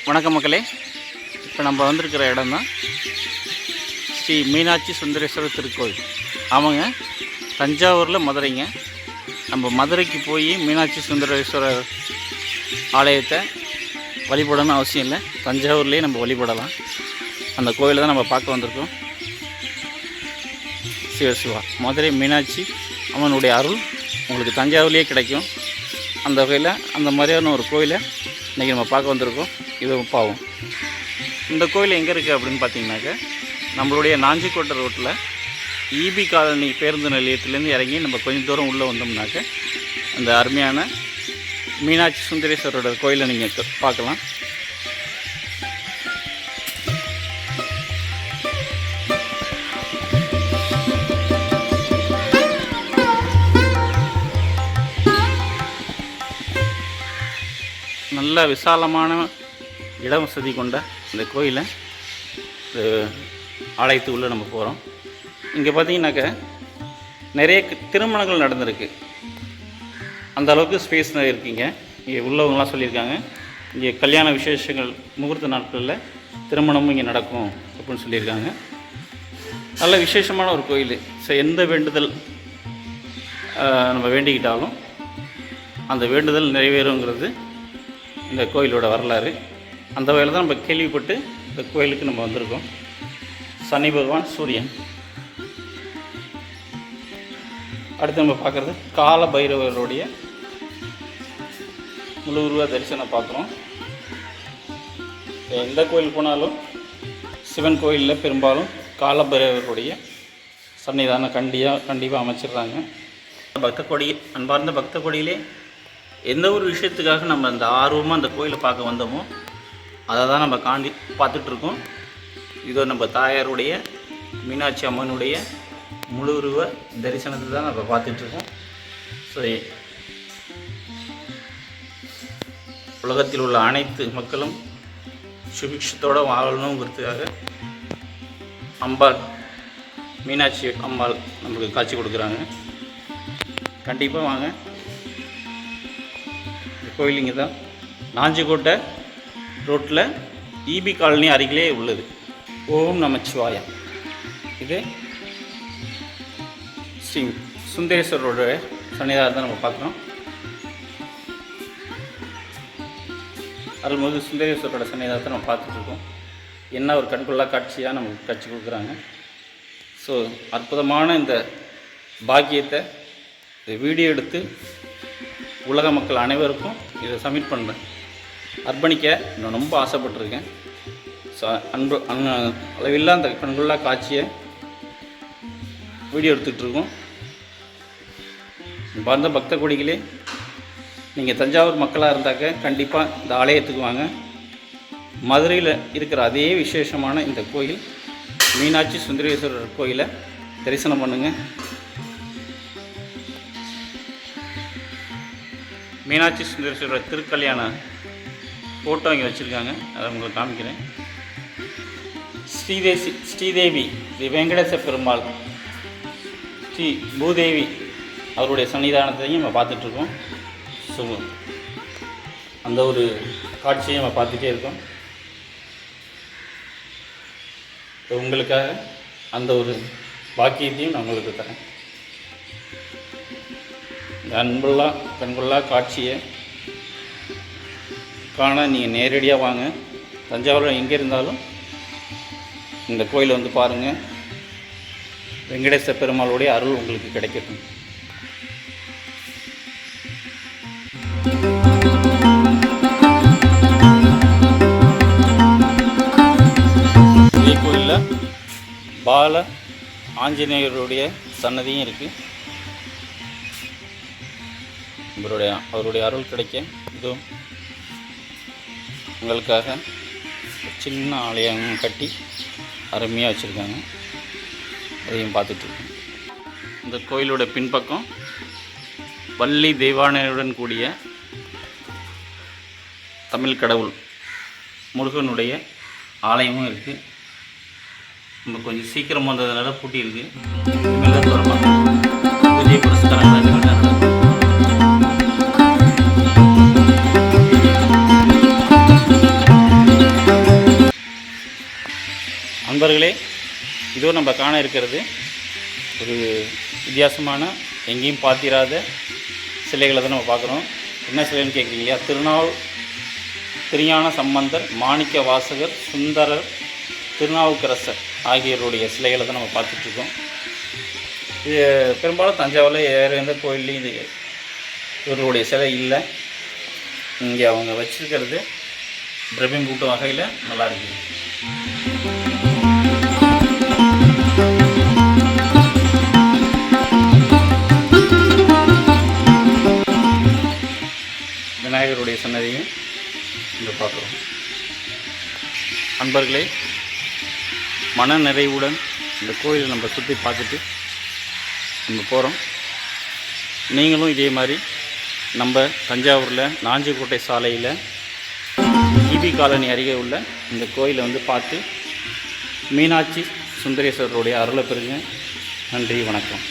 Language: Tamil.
வணக்கம் மக்களே. இப்போ நம்ம வந்திருக்கிற இடம் தான் ஸ்ரீ மீனாட்சி சுந்தரேஸ்வரர் திருக்கோயில். ஆமாங்க, தஞ்சாவூரில் மதுரைங்க. நம்ம மதுரைக்கு போய் மீனாட்சி சுந்தரேஸ்வரர் ஆலயத்தை வழிபடணும்னு அவசியம் இல்லை, தஞ்சாவூர்லேயே நம்ம வழிபடலாம். அந்த கோயிலை தான் நம்ம பார்க்க வந்திருக்கோம். சிவசிவா மதுரை மீனாட்சி அம்மனுடைய அருள் உங்களுக்கு தஞ்சாவூர்லேயே கிடைக்கும். அந்த வகையில் அந்த மாதிரியான ஒரு கோயிலை இன்றைக்கி நம்ம பார்க்க வந்திருக்கோம். இது பாவம். இந்த கோயில் எங்கே இருக்குது அப்படின்னு பார்த்தீங்கன்னாக்க, நம்மளுடைய நாஞ்சிக்கோட்டை ரோட்டில் ஈபி காலனி பேருந்து நிலையத்திலேருந்து இறங்கி நம்ம கொஞ்சம் தூரம் உள்ளே வந்தோம்னாக்க அந்த அருமையான மீனாட்சி சுந்தரேஸ்வரோட கோயிலை நீங்கள் பார்க்கலாம். நல்ல விசாலமான இட வசதி கொண்ட இந்த கோயிலை ஆலயத்துக்குள்ளே நம்ம போகிறோம். இங்கே பார்த்தீங்கன்னாக்க நிறைய திருமணங்கள் நடந்திருக்கு. அந்த அளவுக்கு ஸ்பேஸ் நிறைய இருக்குங்க. இங்கே உள்ளவங்களாம் சொல்லியிருக்காங்க, இங்கே கல்யாண விசேஷங்கள் முகூர்த்த நாட்களில் திருமணமும் இங்கே நடக்கும் அப்படின்னு சொல்லியிருக்காங்க. நல்ல விசேஷமான ஒரு கோயில். ஸோ எந்த வேண்டுதல் நம்ம வேண்டிக்கிட்டாலும் அந்த வேண்டுதல் நிறைவேறுங்கிறது இந்த கோயிலோட வரலாறு. அந்த வகையில் தான் நம்ம கேள்விப்பட்டு இந்த கோயிலுக்கு நம்ம வந்திருக்கோம். சனி பகவான், சூரியன். அடுத்து நம்ம பார்க்குறது கால பைரவருடைய முழு உருவ தரிசனம் பார்க்குறோம். எந்த கோயில் போனாலும் சிவன் கோயிலில் பெரும்பாலும் கால பைரவருடைய சன்னிதானம் கண்டிப்பாக அமைச்சிடுறாங்க. பக்த கோடி, அன்பார்ந்த பக்த கோடியிலே எந்த ஒரு விஷயத்துக்காக நம்ம அந்த ஆர்வமாக அந்த கோயிலை பார்க்க வந்தோமோ அதை தான் நம்ம பார்த்துட்ருக்கோம். இதோ நம்ம தாயாருடைய மீனாட்சி அம்மனுடைய முழு உருவ தரிசனத்தை தான் நம்ம பார்த்துட்ருக்கோம். ஸோ உலகத்தில் உள்ள அனைத்து மக்களும் சுபிக்ஷத்தோடு வாழணுங்கிறதுக்காக அம்பாள், மீனாட்சி அம்பாள் நம்மளுக்கு காட்சி கொடுக்குறாங்க. கண்டிப்பாக வாங்க. கோயில் இங்கே தான் நாஞ்சிக்கோட்டை ரோட்டில் ஈபி காலனி அருகிலே உள்ளது. ஓம் நமச்சிவாயம். இது ஸ்ரீ சுந்தரேஸ்வரோட சன்னிதானத்தை நம்ம பார்க்குறோம். அருள்மிகு சுந்தரேஸ்வரோட சன்னிதானத்தை நம்ம பார்த்துட்ருக்கோம். என்ன ஒரு கண்கொள்ளா காட்சியாக நமக்கு காட்சி கொடுக்குறாங்க. ஸோ அற்புதமான இந்த பாக்கியத்தை வீடியோ எடுத்து உலக மக்கள் அனைவருக்கும் இதை சப்மிட் பண்ணுறேன், அர்ப்பணிக்க நான் ரொம்ப ஆசைப்பட்டிருக்கேன். ஸோ அளவில்லா அந்த கண்கொள்ளா காட்சியை வீடியோ எடுத்துகிட்ருக்கோம். பார்த்த பக்த கோடிகளே, நீங்கள் தஞ்சாவூர் மக்களாக இருந்தாக்க கண்டிப்பாக இந்த ஆலயத்துக்கு வாங்க. மதுரையில் இருக்கிற அதே விசேஷமான இந்த கோயில் மீனாட்சி சுந்தரேஸ்வரர் கோயிலை தரிசனம் பண்ணுங்கள். மீனாட்சி சுந்தரேஸ்வரர் திருக்கல்யாண ஃபோட்டோ இங்கே வச்சுருக்காங்க, அதை உங்களுக்கு காமிக்கிறேன். ஸ்ரீதேவி ஸ்ரீ வெங்கடேச பெருமாள், ஸ்ரீ பூதேவி அவருடைய சன்னிதானத்தையும் நம்ம பார்த்துட்ருக்கோம். ஸோ அந்த ஒரு காட்சியை நம்ம பார்த்துட்டே இருக்கோம். உங்களுக்காக அந்த ஒரு பாக்கியத்தையும் நான் உங்களுக்கு தரேன். இந்த கண்கொள்ளா காட்சியை காண நீங்கள் நேரடியாக வாங்க. தஞ்சாவூரில் எங்கே இருந்தாலும் இந்த கோயிலை வந்து பாருங்கள். வெங்கடேச பெருமாளுடைய அருள் உங்களுக்கு கிடைக்கட்டும். இதே கோயிலில் பால ஆஞ்சநேயருடைய சன்னதியும் இருக்குது. அவருடைய அருள் கிடைக்க இதோ உங்களுக்காக சின்ன ஆலயம் கட்டி அருமையாக வச்சுருக்காங்க. அதையும் பார்த்துட்ருக்கோம். இந்த கோயிலோட பின்பக்கம் வள்ளி தெய்வானையுடன் கூடிய தமிழ் கடவுள் முருகனுடைய ஆலயமும் இருக்குது. நம்ம கொஞ்சம் சீக்கிரம் வந்ததுனால பூட்டியிருக்கு. இனிமேல் தான் திறப்பாங்க. பூஜை புரஸ்காரங்கள் இனிமேல் தான் நடக்கும். நண்பர்களே, இதோ நம்ம காண இருக்கிறது ஒரு வித்தியாசமான எங்கேயும் பார்த்திராத சிலைகளை தான் நம்ம பார்க்குறோம். என்ன சிலைன்னு கேட்குறீங்க இல்லையா? திருஞான சம்பந்தர், மாணிக்க வாசகர், சுந்தரர், திருநாவுக்கரசர் ஆகியோருடைய சிலைகளை தான் நம்ம பார்த்துட்ருக்கோம். இது பெரும்பாலும் தஞ்சாவூரில் வேறு எந்த கோயில்லையும் இது இவர்களுடைய சிலை இல்லை. இங்கே அவங்க வச்சுருக்கிறது பிரமிப்பூட்டும் வகையில் நல்லா இருக்குது. விநாயகருடைய சன்னதியும் இங்கே பார்க்குறோம். அன்பர்களே, மன நிறைவுடன் இந்த கோயிலை நம்ம சுற்றி பார்த்துட்டு நம்ம போகிறோம். நீங்களும் இதே மாதிரி நம்ம தஞ்சாவூரில் நாஞ்சிக்கோட்டை சாலையில் ஈபி காலனி அருகே உள்ள இந்த கோயிலை வந்து பார்த்து மீனாட்சி சுந்தரேஸ்வரருடைய அருளை பெறுங்க. நன்றி, வணக்கம்.